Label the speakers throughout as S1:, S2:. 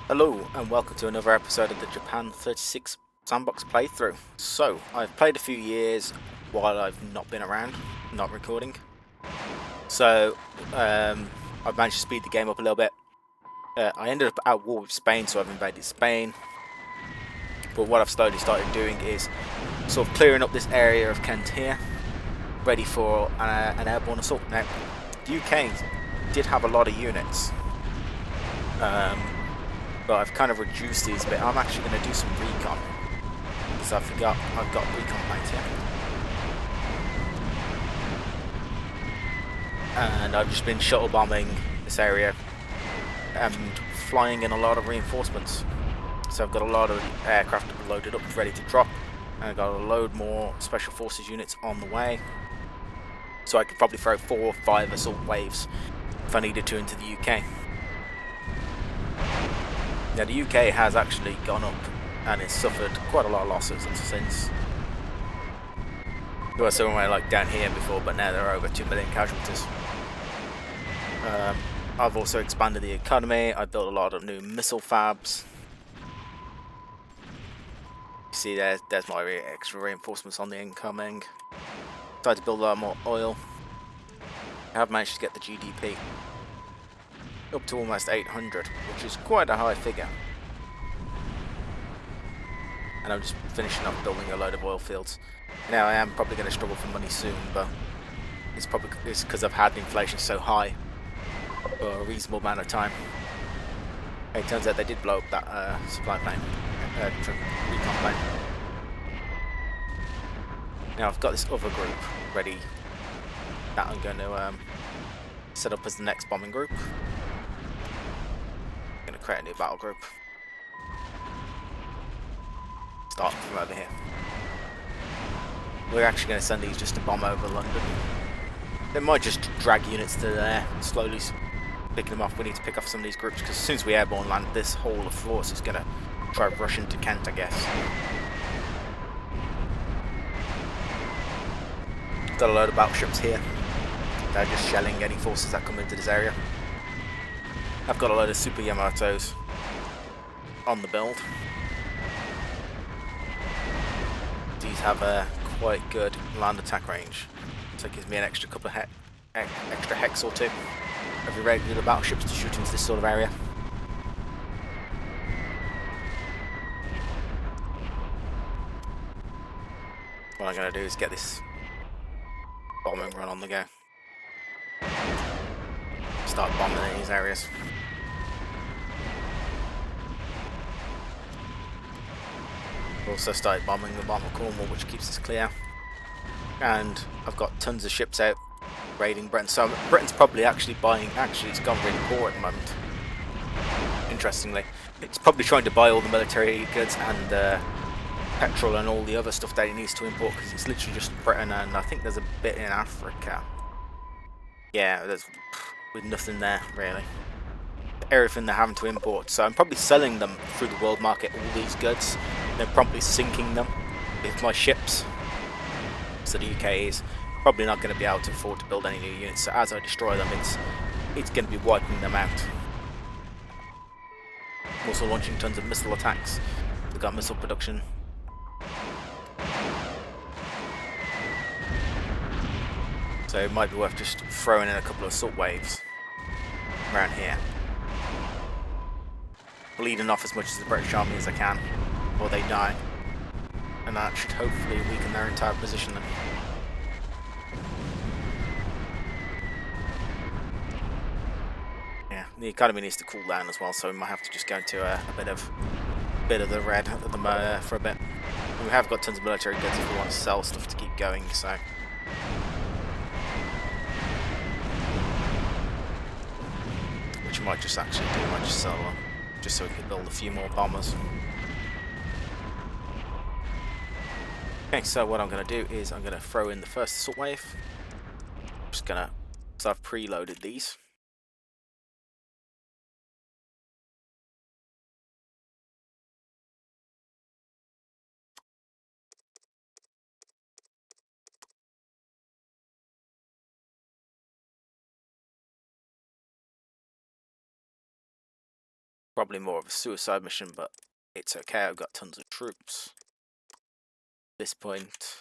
S1: Hello and welcome to another episode of the Japan 36 Sandbox playthrough. So, I've played a few years while I've not been around, not recording. So, I've managed to speed the game up a little bit. I ended up at war with Spain, so I've invaded Spain. But what I've slowly started doing is sort of clearing up this area of Kent here, ready for an airborne assault. Now, the UK did have a lot of units. But I've kind of reduced these a bit. I'm actually going to do some recon because I forgot I've got recon planes here, and I've just been shuttle bombing this area and flying in a lot of reinforcements. So I've got a lot of aircraft loaded up, ready to drop, and I've got a load more special forces units on the way. So I could probably throw 4 or 5 assault waves if I needed to into the UK. Now the UK has actually gone up and it's suffered quite a lot of losses since. They were somewhere like down here before, but now there are over 2 million casualties. I've also expanded the economy. I built a lot of new missile fabs. You see there's my extra reinforcements on the incoming. Tried to build a lot more oil. I have managed to get the GDP up to almost 800, which is quite a high figure. And I'm just finishing up building a load of oil fields. Now I am probably going to struggle for money soon, but it's because I've had inflation so high for a reasonable amount of time. It turns out they did blow up that supply plane, recon plane. Now I've got this other group ready that I'm going to set up as the next bombing group. I'm going to create a new battle group. Starting from over here. We're actually going to send these just to bomb over London. They might just drag units to there, slowly picking them off. We need to pick off some of these groups because as soon as we airborne land, this whole of force is going to try to rush into Kent, I guess. Got a load of battleships here. They're just shelling any forces that come into this area. I've got a load of super Yamatos on the build. These have a quite good land attack range, so it gives me an extra couple of extra hex or two of irregular battleships to shoot into this sort of area. What I'm going to do is get this bombing run on the go. Start bombing in these areas. Also started bombing the bottom of Cornwall, which keeps us clear. And I've got tons of ships out raiding Britain. So Britain's probably actually buying. Actually, it's gone really poor at the moment. Interestingly, it's probably trying to buy all the military goods and petrol and all the other stuff that it needs to import because it's literally just Britain, and I think there's a bit in Africa. Yeah, there's with nothing there really. Everything they're having to import. So I'm probably selling them through the world market, all these goods, then promptly sinking them with my ships. So the UK is probably not going to be able to afford to build any new units. So as I destroy them, it's going to be wiping them out. I'm also launching tons of missile attacks. We've got missile production. So it might be worth just throwing in a couple of assault waves around here. Bleeding off as much as the British Army as I can, or they die. And that should hopefully weaken their entire position then. Yeah, the economy needs to cool down as well, so we might have to just go into a bit of the red at the for a bit. And we have got tons of military goods if we want to sell stuff to keep going, so. Which we might just actually do, might just sell them, just so we can build a few more bombers. Okay, so what I'm going to do is I'm going to throw in the first assault wave. I'm just going to, so I've preloaded these. Probably more of a suicide mission, but it's okay. I've got tons of troops at this point.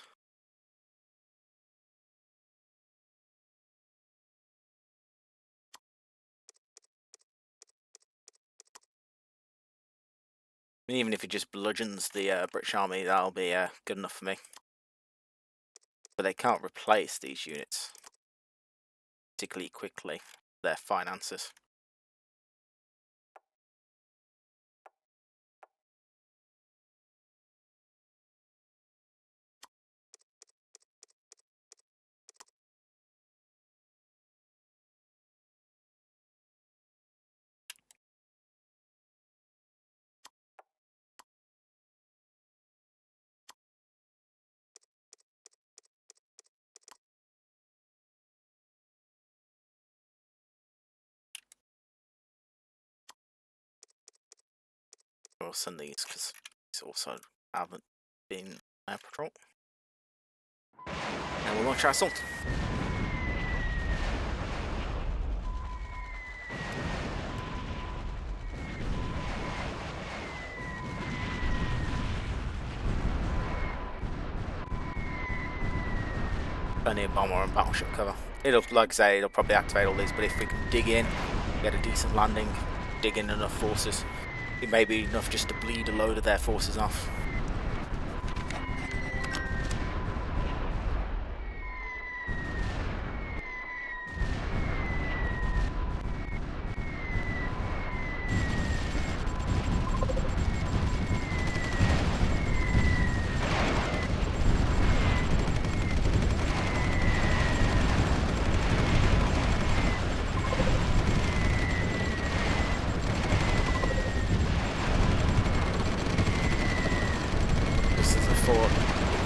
S1: And even if it just bludgeons the British Army, that'll be good enough for me. But they can't replace these units particularly quickly. Their finances. We'll send these because these also haven't been air patrol. And we'll launch our assault. Plenty of bomber and battleship cover. It'll, like I say, it'll probably activate all these, but if we can dig in, get a decent landing, dig in enough forces, it may be enough just to bleed a load of their forces off.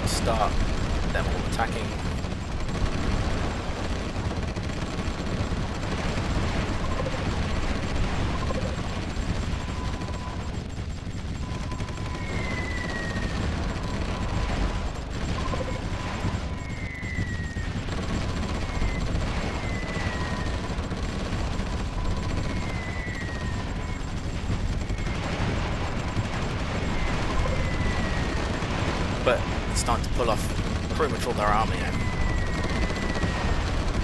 S1: Start them all attacking. But it's starting to pull off pretty much all their army now.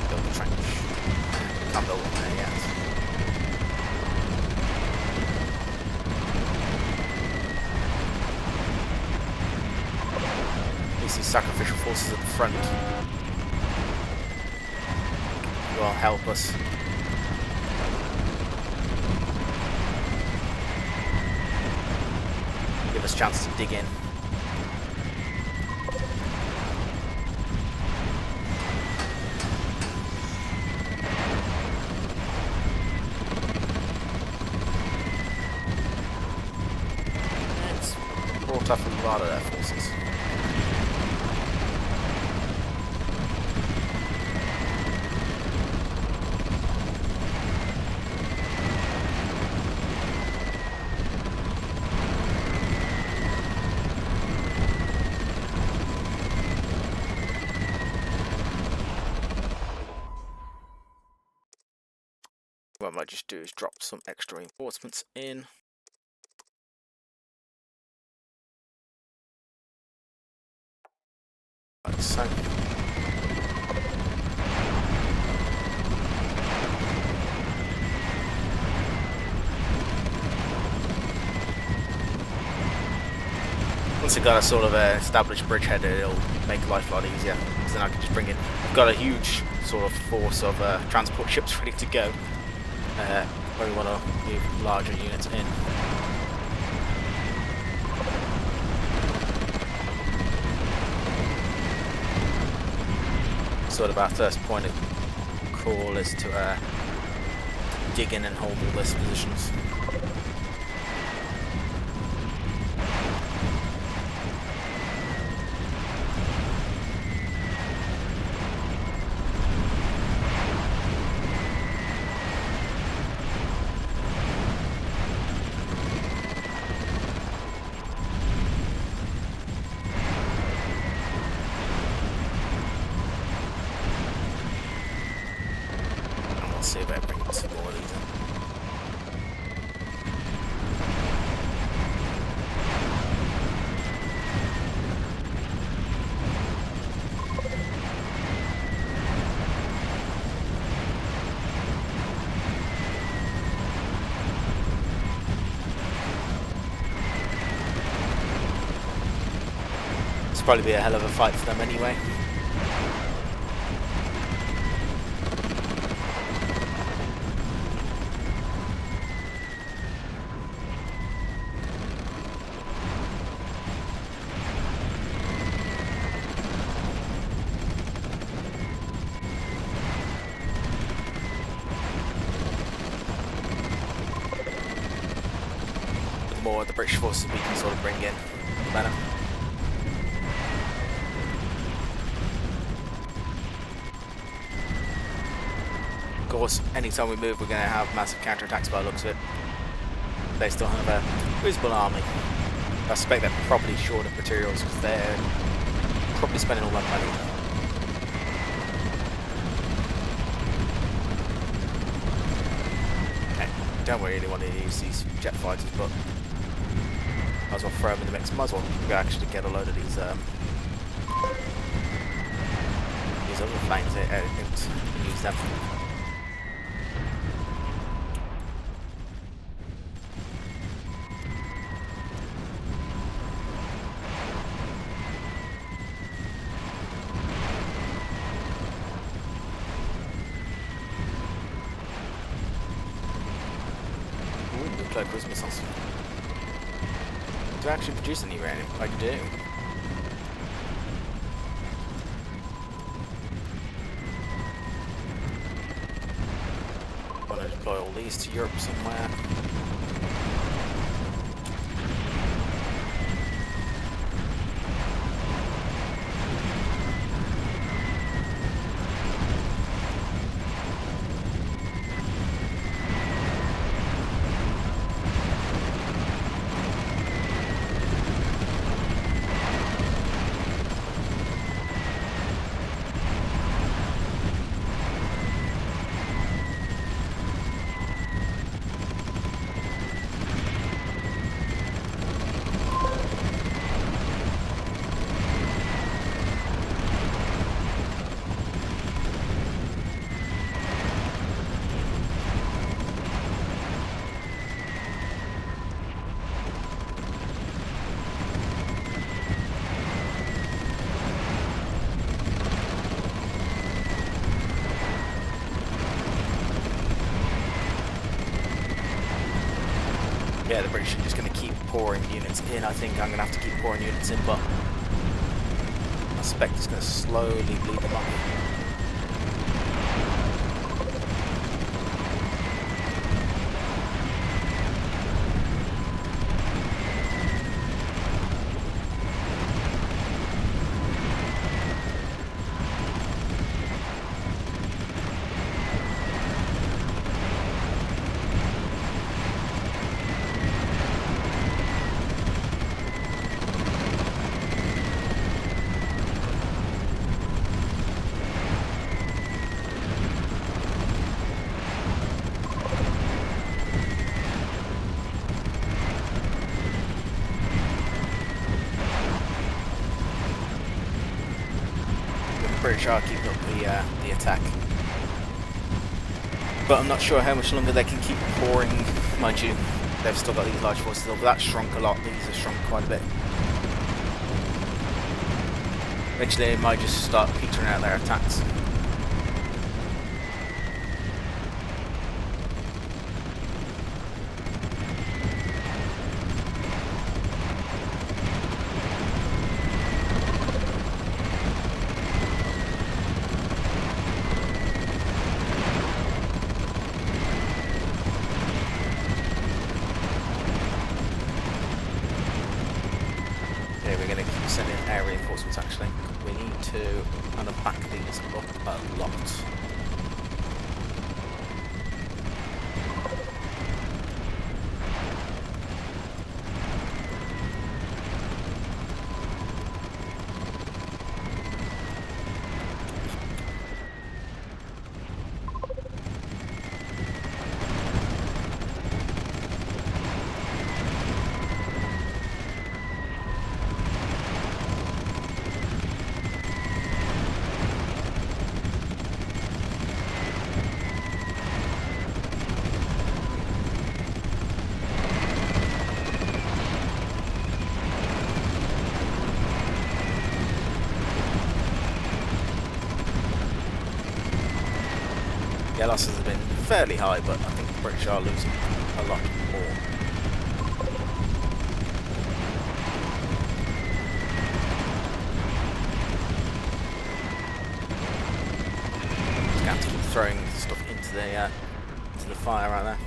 S1: Build a trench. Can't build one there yet. These sacrificial forces at the front will help us. Give us a chance to dig in. Off a lot of their forces. What I might just do is drop some extra reinforcements in. Like so. Once I've got a sort of established bridgehead, it'll make life a lot easier. Because then I can just bring in. I've got a huge sort of force of transport ships ready to go. Where we want to move larger units in. Sort of our first point of call is to dig in and hold all these positions. See about bringing some more of these in. probably be a hell of a fight for them anyway. The more the British forces we can sort of bring in, the better. Of course, anytime we move, we're going to have massive counterattacks by the looks of it. They still have a visible army. I suspect they're probably short of materials because they're probably spending all that money. Okay, don't really want to use these jet fighters, but might as well throw them in the mix. Might as well actually get a load of these other planes and use them. Cruise missiles. Do I actually produce any uranium? I do. Want to deploy all these to Europe somewhere. Yeah, the British are just going to keep pouring units in. I think I'm going to have to keep pouring units in, but I suspect it's going to slowly bleed them up. British are keeping up the attack, but I'm not sure how much longer they can keep pouring. Mind you, they've still got these large forces, but that's shrunk a lot. These have shrunk quite a bit. Eventually, they might just start petering out their attacks. Sending air reinforcements actually. We need to kind of back these up a lot. UK losses have been fairly high, but I think the British are losing a lot more. Just going to keep throwing stuff into the fire right there.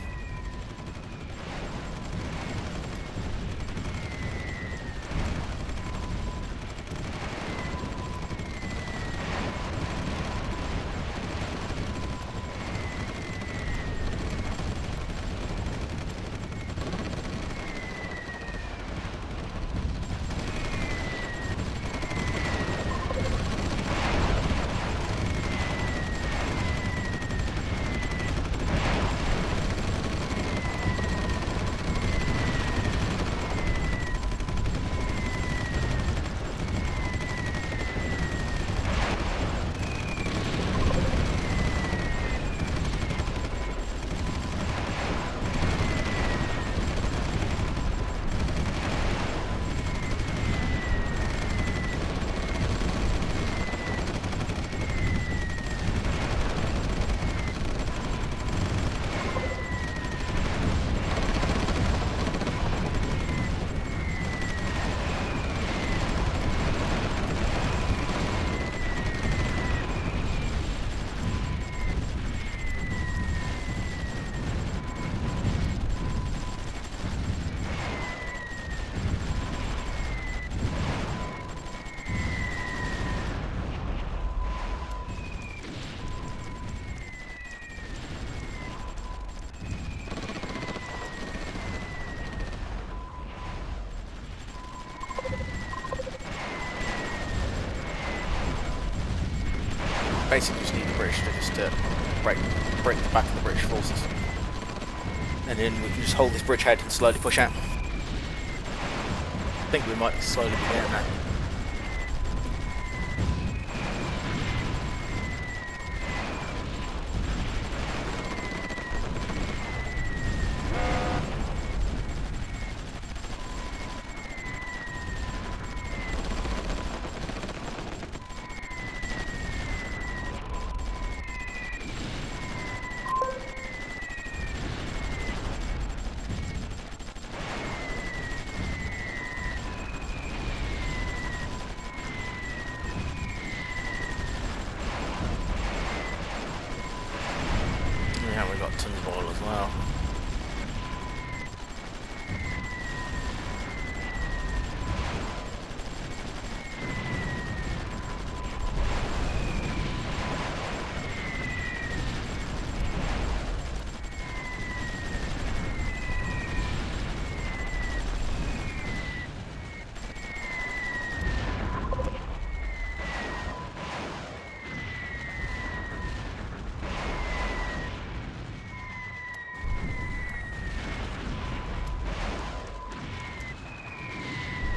S1: Basically just need the British to just break the back of the British forces. And then we can just hold this bridgehead and slowly push out. I think we might slowly be getting that. Yeah, we got tons of oil as well.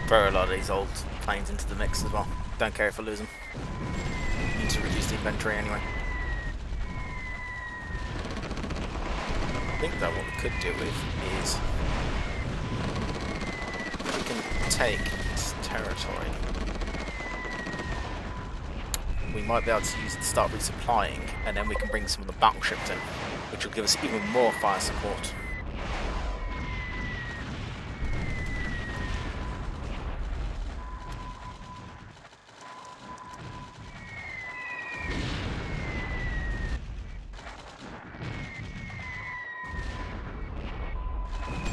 S1: Throw a lot of these old planes into the mix as well. Don't care if I lose them. Need to reduce the inventory anyway. I think that what we could do with is we can take this territory. We might be able to use it to start resupplying, and then we can bring some of the battleships in, which will give us even more fire support.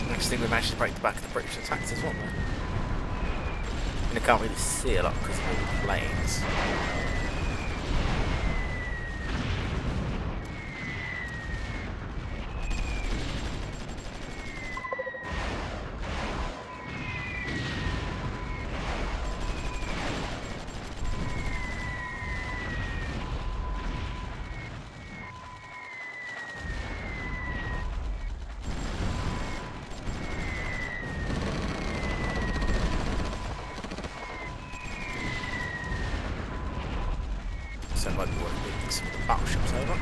S1: I think we managed to break the back of the British attacks as well. And I can't really see a lot because of all the planes. So it might be worth moving some of the battleships over.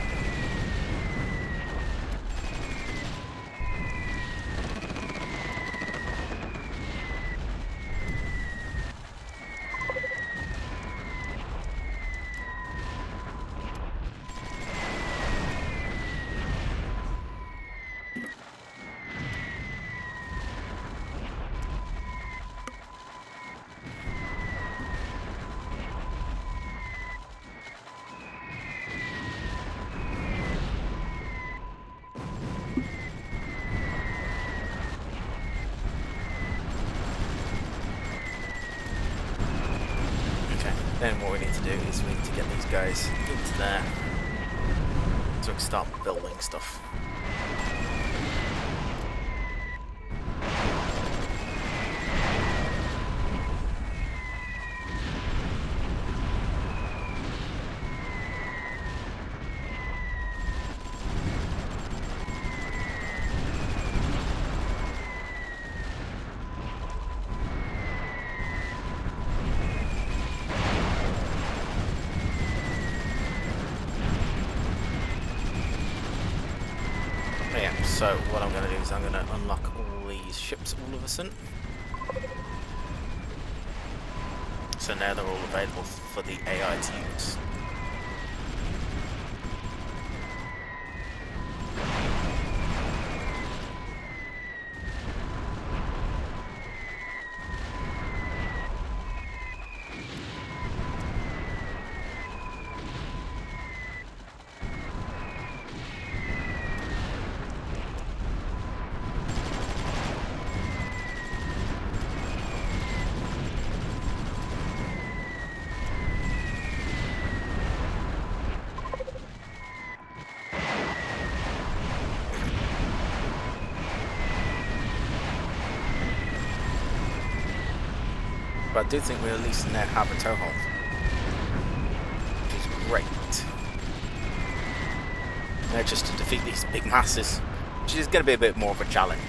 S1: Then what we need to do is we need to get these guys into there so we can start building stuff. So what I'm going to do is I'm going to unlock all these ships all of a sudden. So now they're all available for the AI to use. But I do think we at least now have a toehold, which is great. Now just to defeat these big masses, which is going to be a bit more of a challenge.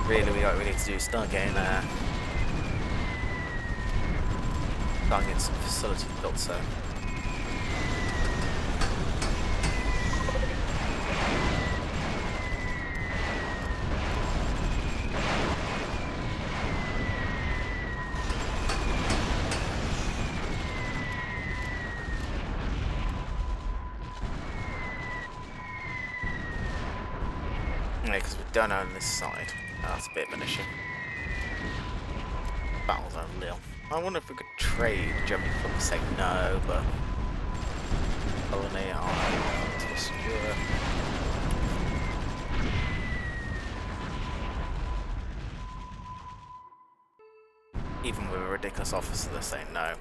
S1: Really, what we need to do is start getting some facilities built. So. Yeah, because we don't own this side. That's a bit of an issue. Battle zone Lille. I wonder if we could trade. Germany would probably say no, but colony on Europe. Even with a ridiculous officer, they're saying no.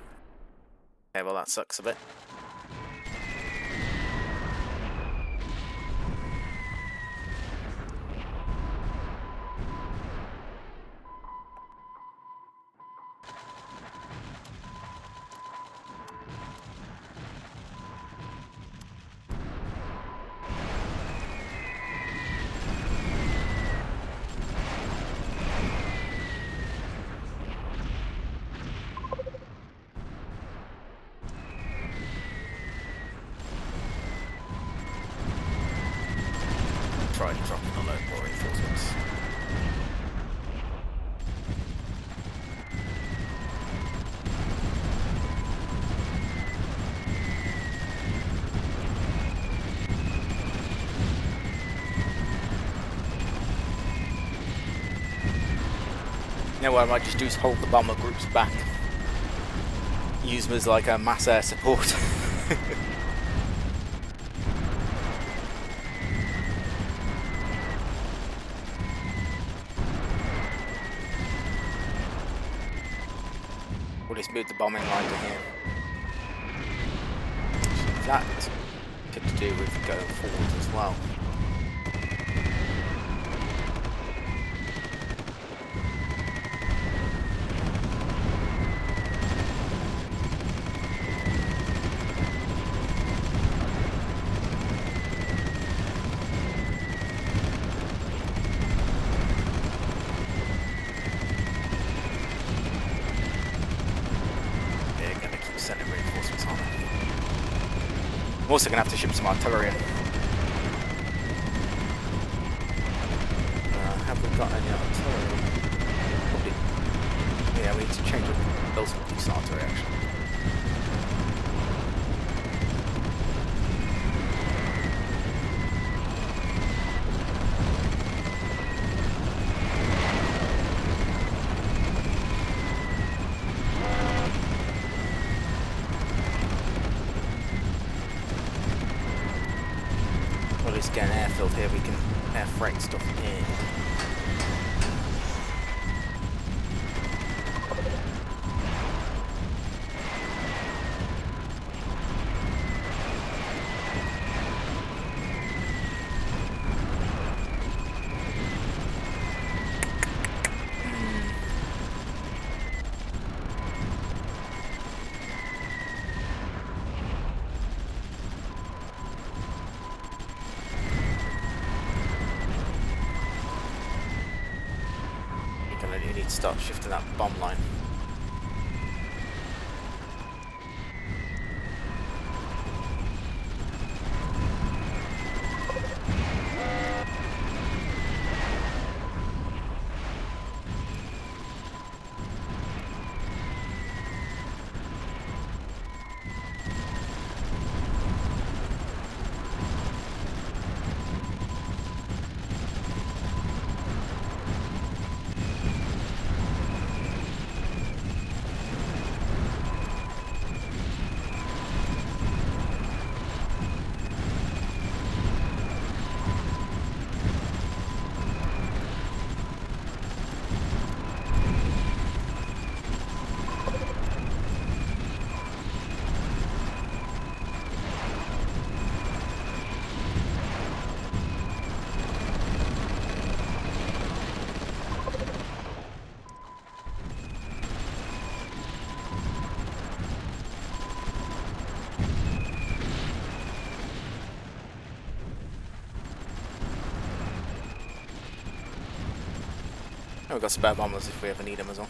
S1: Okay, well that sucks a bit. Try dropping a load more reinforcements. You know what I might just do is hold the bomber groups back. Use them as like a mass air support. We'll just move the bombing line to here. That could do with going forward as well. Sending reinforcements on it. I'm also going to have to ship some artillery in. Have we got any artillery? Probably. Yeah, we need to change it. Build some decent artillery actually. Get an airfield here, we can air freight stuff in. start shifting that bomb line. We've got spare bombers if we ever need them as well.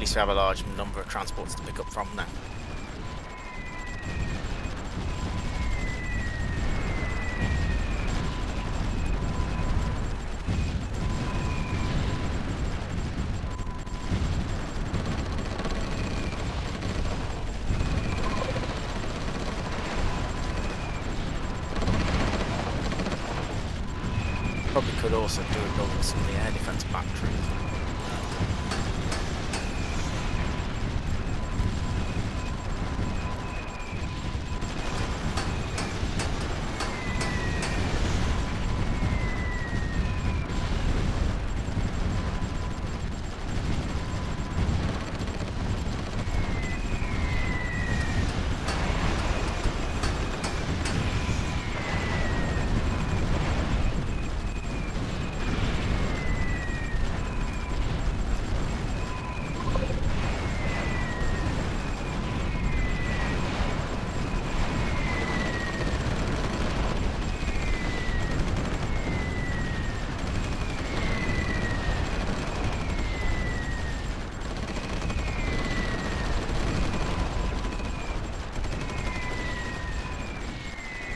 S1: To have a large number of transports to pick up from now. Probably could also do a build with some of the air defense batteries.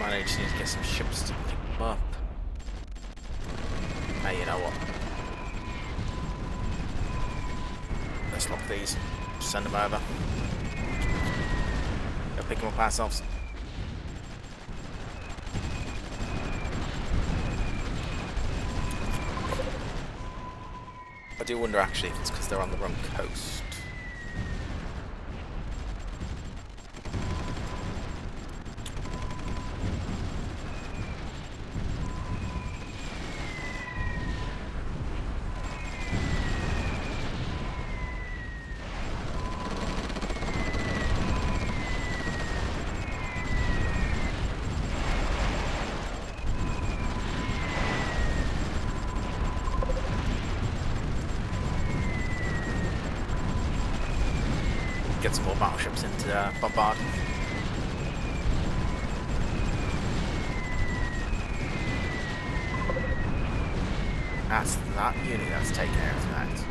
S1: I just need to get some ships to pick them up. Hey, you know what? Let's lock these. Send them over. Go pick them up ourselves. I do wonder actually if it's because they're on the wrong coast. Get some more battleships into bombard. That's that unit that's taken care of that.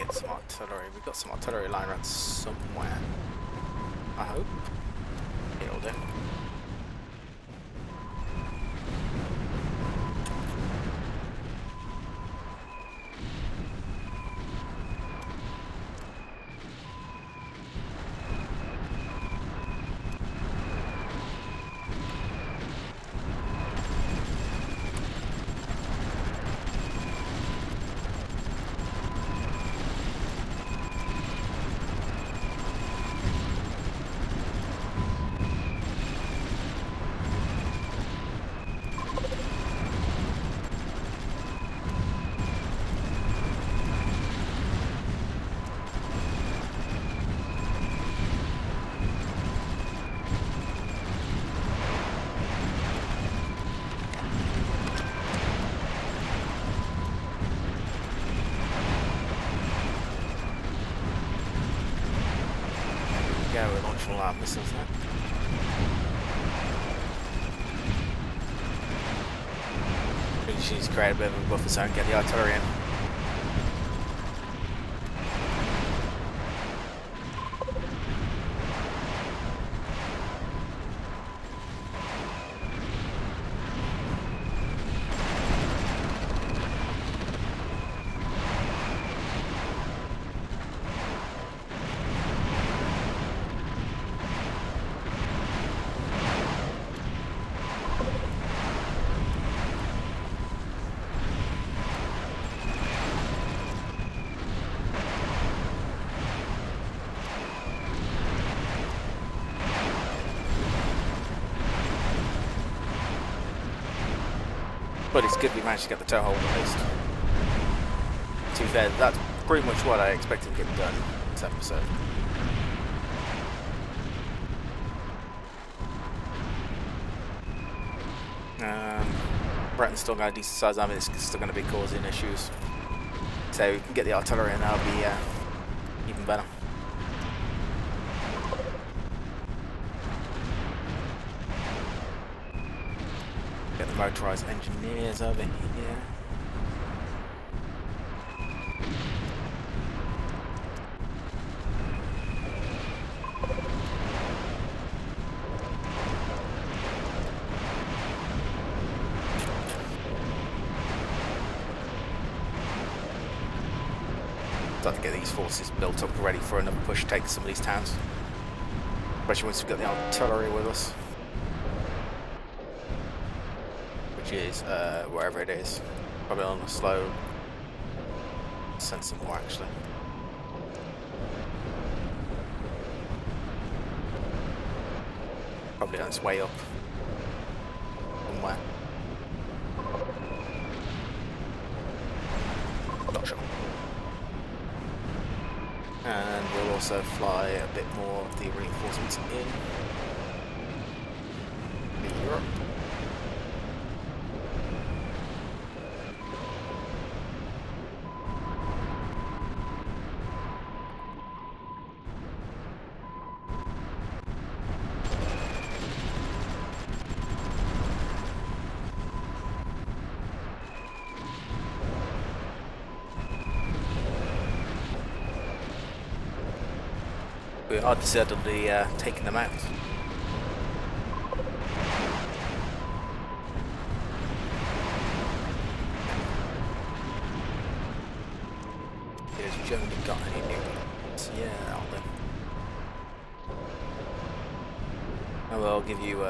S1: get some artillery. We've got some artillery lying around somewhere. I hope. It'll do. Yeah, we're launching all our missiles now. We just need to create a bit of a buffer zone and get the artillery in. But it's good we managed to get the toehold at least. To be fair, that's pretty much what I expected to get done this episode. Britain's still got a decent size army, it's still going to be causing issues. So we can get the artillery and that'll be even better. Get the motorised engineers over here. Start to get these forces built up ready for another push to take some of these towns. Especially once we've got the artillery with us. Which is wherever it is. Probably on a slow send some more actually. Probably on its way up somewhere. Not sure. And we'll also fly a bit more of the reinforcements in Europe. We are deservedly taking them out. Has Germany got any new ones? Yeah, that'll do. I will give you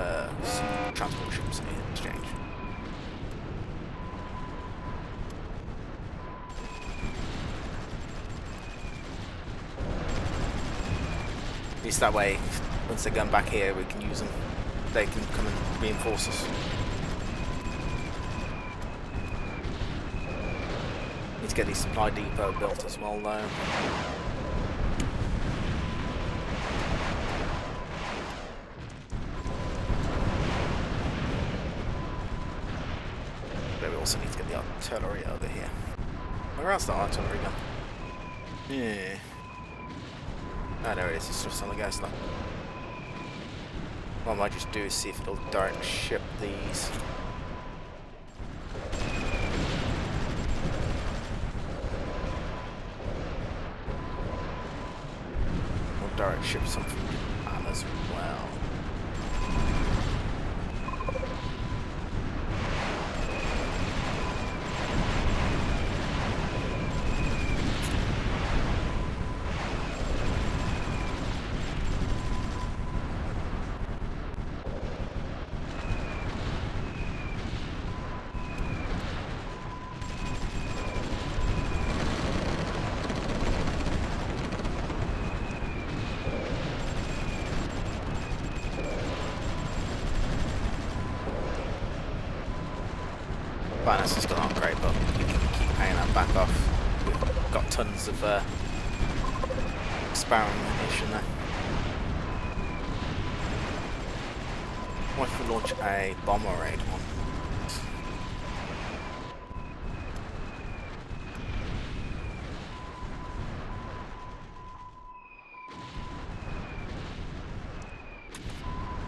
S1: some transport ships in exchange. At least that way, once they're going back here, we can use them. They can come and reinforce us. Need to get the supply depot built as well, though. But we also need to get the artillery over here. Where else the artillery gone? Yeah. Oh, there it is, it's just on the gas now. What I might just do is see if it'll direct ship these. direct ship some from Japan as well. Finances still aren't great, but we can keep paying that back off. We've got tons of experiment ammunition there. What if we launch a bomber raid one?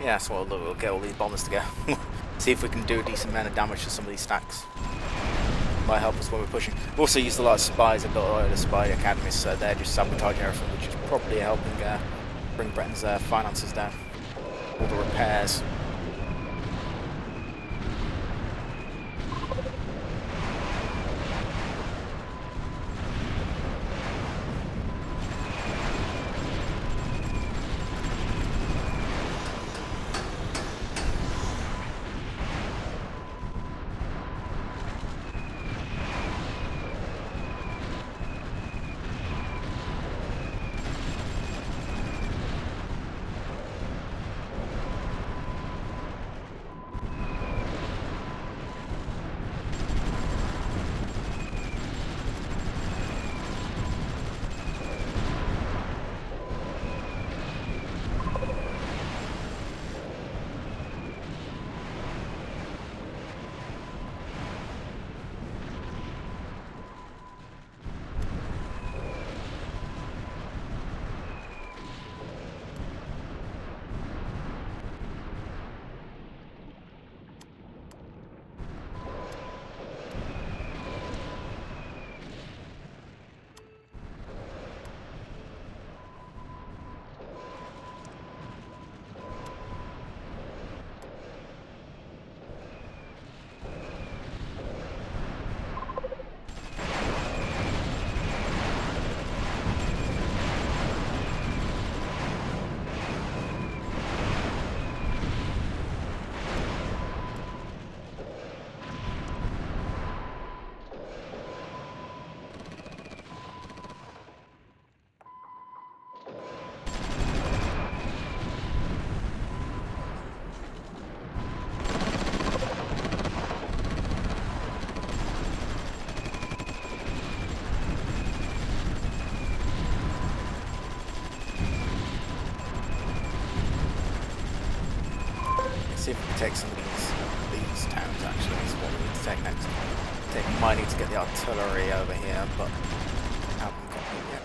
S1: Yeah, so we'll get all these bombers together. See if we can do a decent amount of damage to some of these stacks. Might help us when we're pushing. We've also used a lot of spies. I've built a lot of the spy academies, so they're just sabotaging everything, which is probably helping bring Britain's finances down. All the repairs. See if we can take some of these towns actually, is what we need to take next. Might need to get the artillery over here, but haven't got them yet.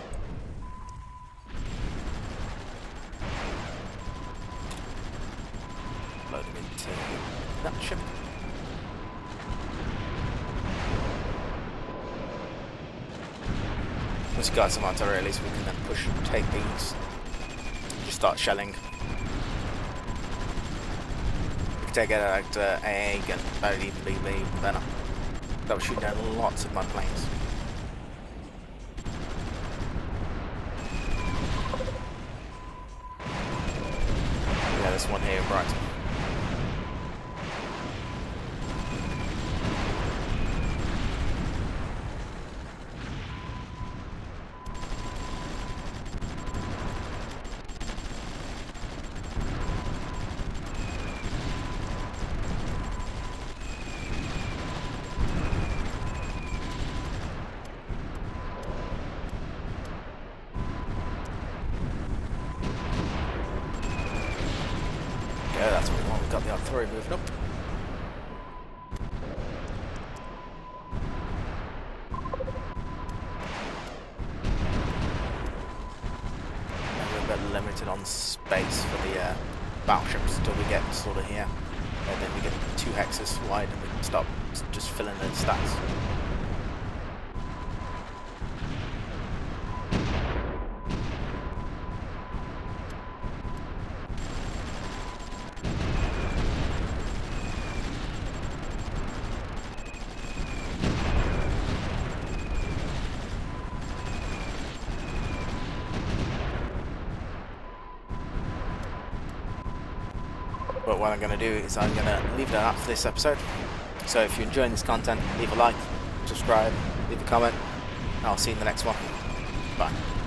S1: Load them into that ship. Once we got some artillery, at least we can then push and take these. Just start shelling. Take it out AA gun, that would even be better. That would shoot down lots of mud planes. Yeah, there's one here in Brighton. Yeah, that's what we want. We've got the artillery moving up. We're a bit limited on space for the battleships until we get sort of here. And then we get 2 hexes wide and we can stop just filling in stats. But what I'm going to do is I'm going to leave it at that for this episode. So if you're enjoying this content, leave a like, subscribe, leave a comment, and I'll see you in the next one. Bye.